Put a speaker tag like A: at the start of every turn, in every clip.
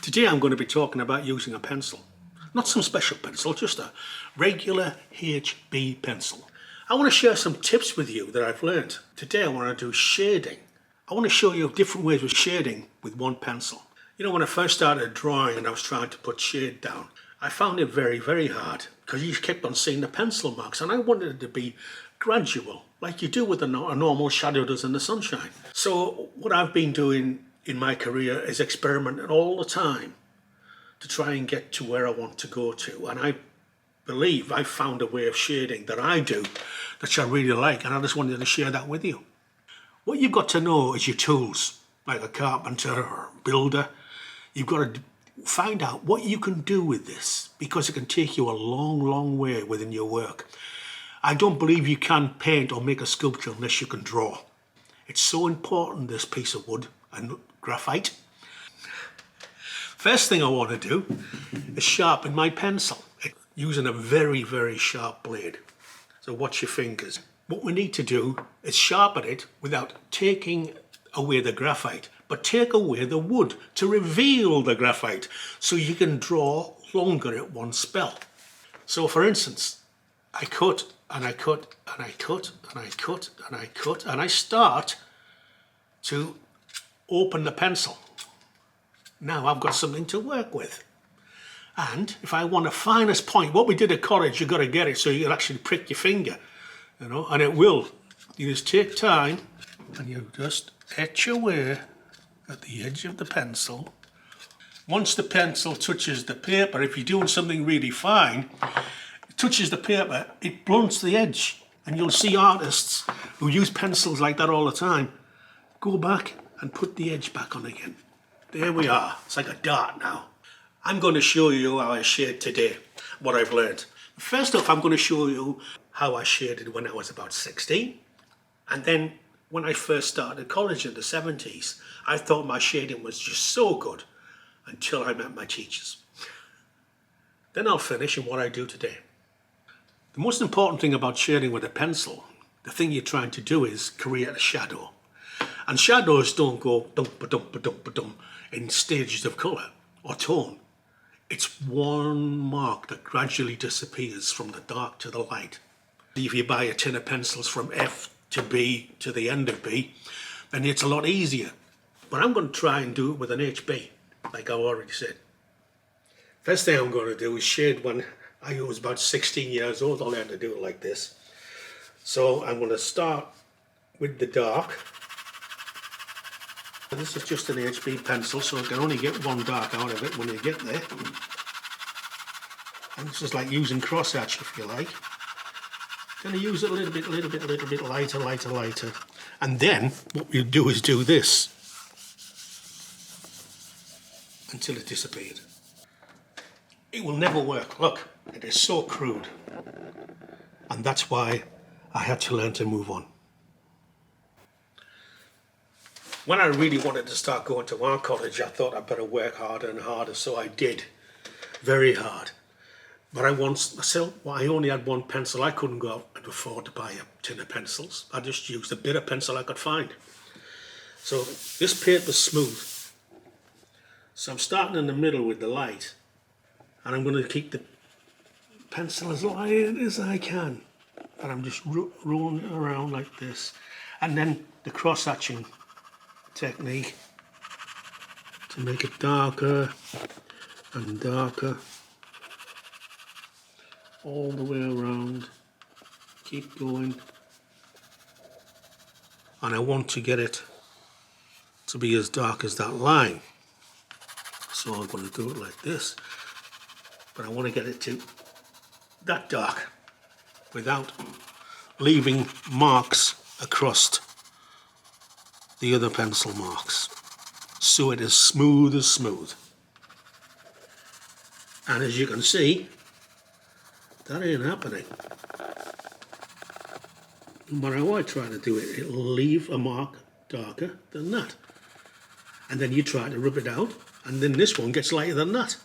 A: Today I'm going to be talking about using a pencil. Not some special pencil, just a regular HB pencil. I want to share some tips with you that I've learned. Today I want to do shading. I want to show you different ways of shading with one pencil. You know, when I first started drawing and I was trying to put shade down, I found it very, very hard because you kept on seeing the pencil marks, and I wanted it to be gradual, like you do with a normal shadow does in the sunshine. So what I've been doing in my career is experimenting all the time to try and get to where I want to go to. And I believe I've found a way of shading that I do that I really like, and I just wanted to share that with you. What you've got to know is your tools, like a carpenter or builder. You've got to find out what you can do with this, because it can take you a long, long way within your work. I don't believe you can paint or make a sculpture unless you can draw. It's so important, this piece of wood and graphite. First thing I want to do is sharpen my pencil using a very, very sharp blade. So watch your fingers. What we need to do is sharpen it without taking away the graphite, but take away the wood to reveal the graphite so you can draw longer at one spell. So for instance, I cut and I cut and I cut and I cut and I cut, and I start to open the pencil. Now I've got something to work with. And if I want a finest point, what we did at college, you've got to get it so you can actually prick your finger, you know, and it will. You just take time and you just etch away at the edge of the pencil. Once the pencil touches the paper, if you're doing something really fine, it touches the paper, it blunts the edge. And you'll see artists who use pencils like that all the time go back and put the edge back on again. There we are. It's like a dart now. I'm going to show you how I shade today, what I've learned. First off, I'm going to show you how I shaded when I was about 16. And then when I first started college in the 70s, I thought my shading was just so good until I met my teachers. Then I'll finish in what I do today. The most important thing about shading with a pencil, the thing you're trying to do is create a shadow. And shadows don't go dum-ba-dum-ba-dum-ba-dum in stages of colour or tone. It's one mark that gradually disappears from the dark to the light. If you buy a tin of pencils from F to B to the end of B, then it's a lot easier. But I'm going to try and do it with an HB, like I've already said. First thing I'm going to do is shade when I was about 16 years old. I learned to do it like this. So I'm going to start with the dark. This is just an HB pencil, so I can only get one dark out of it when you get there. And this is like using crosshatch, if you like. Going to use it a little bit lighter. And then what we do is do this until it disappeared. It will never work. Look, it is so crude. And that's why I had to learn to move on. When I really wanted to start going to art college, I thought I'd better work harder and harder, so I did, very hard. But I only had one pencil. I couldn't go out and afford to buy a tin of pencils. I just used a bit of pencil I could find. So this paper's smooth. So I'm starting in the middle with the light, and I'm going to keep the pencil as light as I can. And I'm just rolling it around like this. And then the cross-hatching technique to make it darker and darker all the way around. Keep going, and I want to get it to be as dark as that line, so I'm going to do it like this, but I want to get it to that dark without leaving marks across the other pencil marks, so it is smooth as smooth. And as you can see, that ain't happening. No matter how I try to do it, it'll leave a mark darker than that. And then you try to rub it out, and then this one gets lighter than that.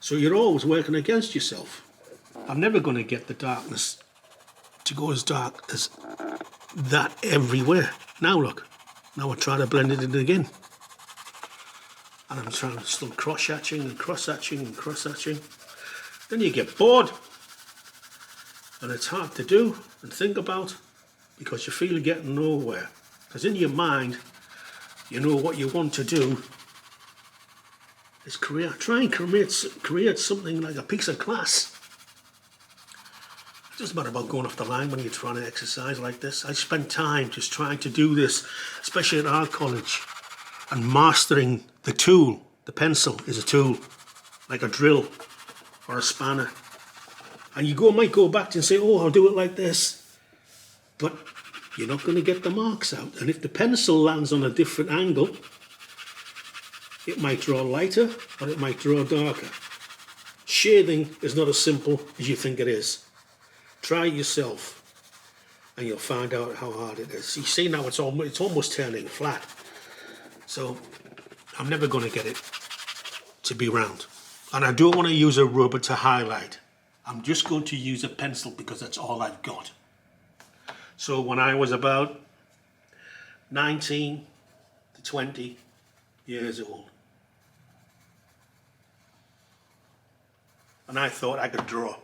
A: So you're always working against yourself. I'm never going to get the darkness to go as dark as that everywhere. Now look. Now I try to blend it in again. and I'm trying to still cross-hatching and cross-hatching and cross-hatching. Then you get bored, and it's hard to do and think about because you feel you're getting nowhere. Because in your mind, you know what you want to do is try and create something like a piece of glass. It doesn't matter about going off the line when you're trying to exercise like this. I spent time just trying to do this, especially at art college, and mastering the tool. The pencil is a tool, like a drill or a spanner. And you might go back and say, oh, I'll do it like this. But you're not going to get the marks out. And if the pencil lands on a different angle, it might draw lighter or it might draw darker. Shading is not as simple as you think it is. Try it yourself and you'll find out how hard it is. You see now it's almost turning flat. So I'm never going to get it to be round. And I don't want to use a rubber to highlight. I'm just going to use a pencil because that's all I've got. So when I was about 19 to 20 years old, and I thought I could draw.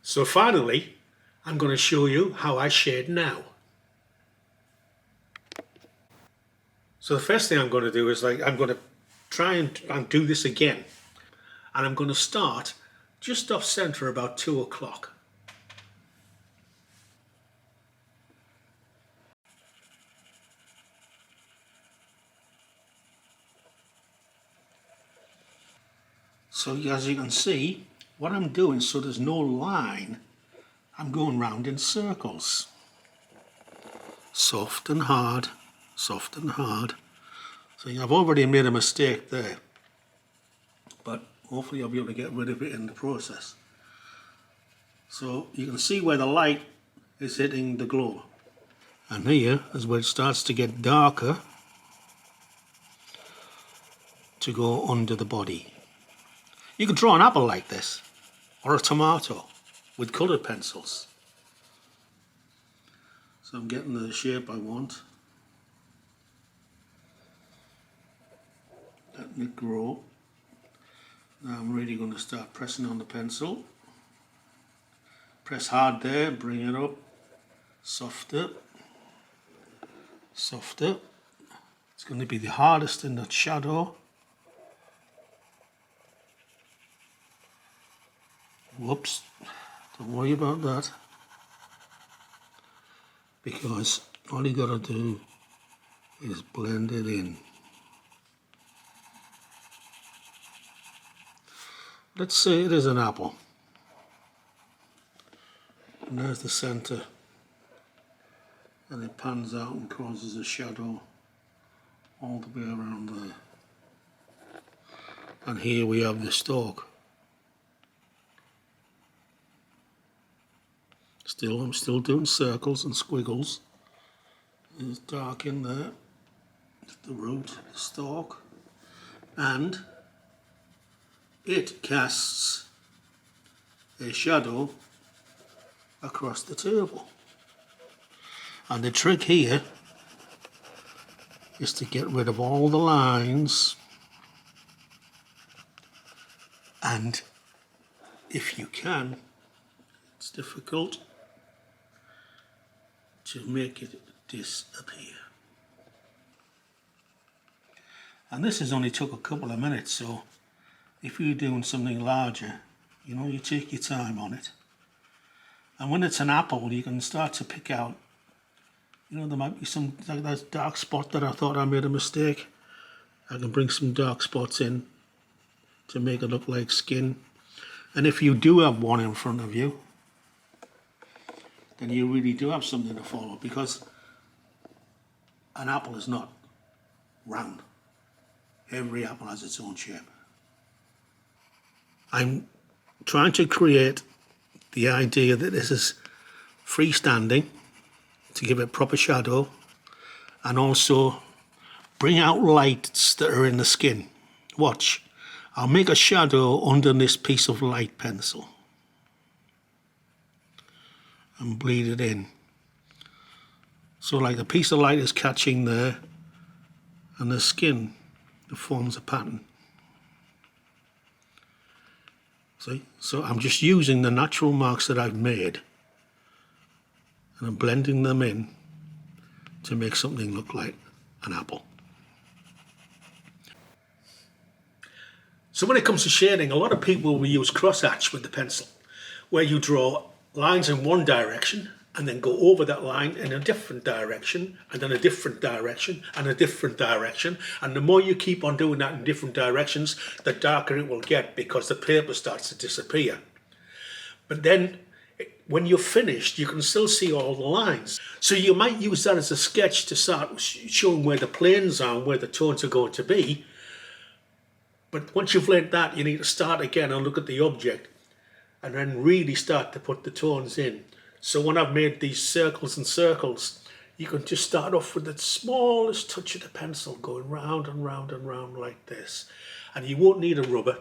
A: So finally, I'm going to show you how I shade now. So the first thing I'm going to do is I'm going to try and do this again. And I'm going to start just off center about 2 o'clock. So as you can see, what I'm doing, so there's no line, I'm going round in circles. Soft and hard, soft and hard. So I've already made a mistake there, but hopefully I'll be able to get rid of it in the process. So you can see where the light is hitting the glow. And here is where it starts to get darker to go under the body. You can draw an apple like this, or a tomato, with coloured pencils. So I'm getting the shape I want. Letting it grow. Now I'm really going to start pressing on the pencil. Press hard there, bring it up. Softer. Softer. It's going to be the hardest in the shadow. Whoops, don't worry about that, because all you gotta do is blend it in. Let's say it is an apple, and there's the center, and it pans out and causes a shadow all the way around there. And here we have the stalk. I'm still doing circles and squiggles. There's dark in there, the root, the stalk, and it casts a shadow across the table. And the trick here is to get rid of all the lines, and if you can, it's difficult, to make it disappear. And this has only took a couple of minutes, so if you're doing something larger, you know, you take your time on it. And when it's an apple, you can start to pick out, you know, there might be some, like that dark spot that I thought I made a mistake. I can bring some dark spots in to make it look like skin. And if you do have one in front of you, then you really do have something to follow, because an apple is not round. Every apple has its own shape. I'm trying to create the idea that this is freestanding to give it proper shadow, and also bring out lights that are in the skin. Watch, I'll make a shadow under this piece of light pencil and bleed it in. So like the piece of light is catching there, and the skin that forms a pattern. See? So I'm just using the natural marks that I've made and I'm blending them in to make something look like an apple. So when it comes to shading, a lot of people will use crosshatch with the pencil, where you draw lines in one direction and then go over that line in a different direction, and then a different direction, and a different direction. And the more you keep on doing that in different directions, the darker it will get, because the paper starts to disappear. But then when you're finished, you can still see all the lines. So you might use that as a sketch to start showing where the planes are and where the tones are going to be. But once you've learned that, you need to start again and look at the object and then really start to put the tones in. So when I've made these circles and circles, you can just start off with the smallest touch of the pencil going round and round and round like this. And you won't need a rubber.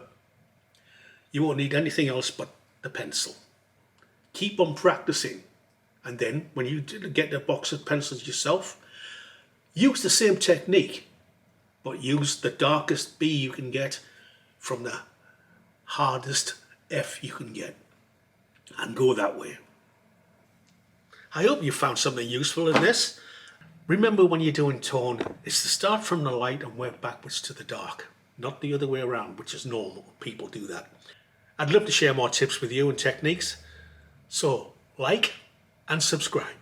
A: You won't need anything else but the pencil. Keep on practicing. And then when you get the box of pencils yourself, use the same technique, but use the darkest B you can get from the hardest F you can get, and go that way. I hope you found something useful in this. Remember, when you're doing tone, it's to start from the light and work backwards to the dark, not the other way around, which is normal. People do that. I'd love to share more tips with you and techniques, so like and subscribe.